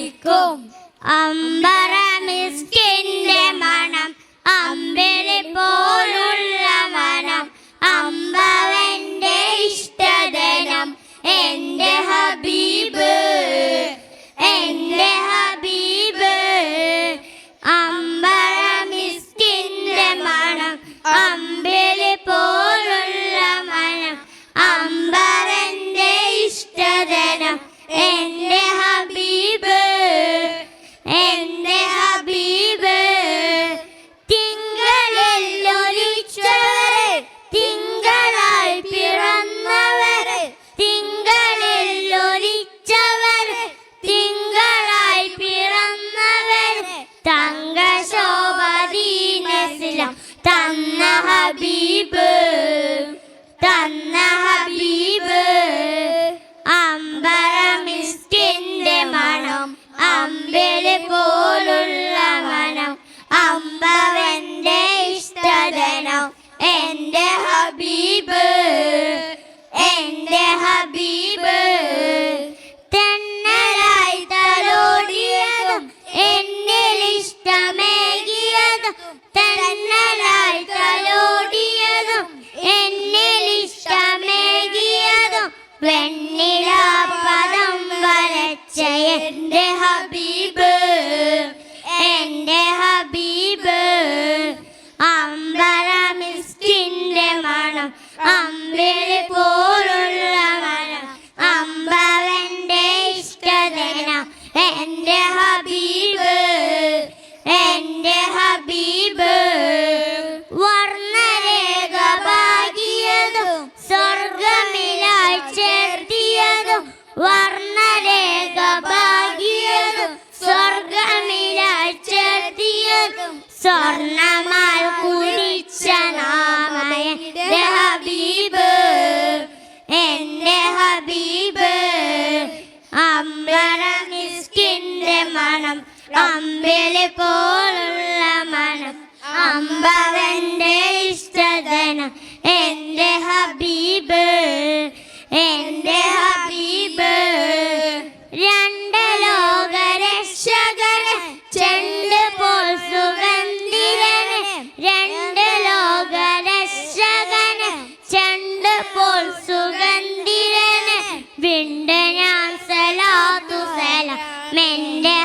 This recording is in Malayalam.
ലയിക്കും. അമ്പറമിസ്കിന്റെ മണം അമ്പിളി പോലുള്ള മനം അമ്പവന്റെ ഇഷ്ടദനം എന്റെ ഹബീബ് എന്റെ ഹബീബ്. അമ്പറമിസ്കിന്റെ മണം അമ്പിളി പോലുള്ള മനം അമ്പവന്റെ ഇഷ്ടദനം എന്റെ ഹബീബ് എന്റെ ഹബീബ്. തിങ്കളിൽ ഒലിച്ചവരെ തിങ്കളായി പിറന്നവരെ തിങ്കളിൽ ഒലിച്ചവരെ തിങ്കളായി പിറന്നവരെ തങ്കശോഭദീനസിലം തന്ന ഹബീബ് തന്ന ഹബീബ്. അമ്പറമിസ്കിന്റെ മണം അമ്പിളി പോലുള്ള മനം അമ്പവന്റെ ഇഷ്ടദനം എന്റെ ഹബീബ് എന്റെ ഹബീബ്. തെന്നലായി തലോടിയതും എന്നിൽ ഇഷ്ടമേകിയതും തെന്നലായി തലോടിയതും എന്നിൽ ഇഷ്ടമേകിയതും വെണ്ണിലാപദം വരച്ച എന്റെ ഹബീബ് എന്റെ ഹബീബ്. അമ്പറമിസ്കിന്റെ മണം അമ്പിളി പോലുള്ള മണം അമ്പവന്റെ ഇഷ്ടദനം എന്റെ ഹബീബ് എന്റെ ഹബീബ്. വർണ്ണരേഖ ഭാഗിയതും സ്വർഗമിലായി ചേർത്തിയതും വർണ്ണരേഖ ഭാഗിയതും സ്വർഗമിലായി ചേർത്തിയതും സ്വർണമാൽ കുടിച്ച നാമം എന്റെ ഹബീബ് എന്റെ ഹബീബ്. അമ്പറമിസ്കിന്റെ മണം അമ്പിളി പോലുള്ള മണം അമ്പവന്റെ ഇഷ്ടദനം എന്റെ ഹബീബ് എന്റെ ഹബീബ്. രണ്ട് ലോകരക്ഷകനെ ചെണ്ട് പോൽ സുഗന്ധിരനെ രണ്ട് ലോകരക്ഷകനെ ചെണ്ട് പോൽ സുഗന്ധിരനെ വിണ്ട് ഞാൻ സലാത്തു സലാം എന്റെ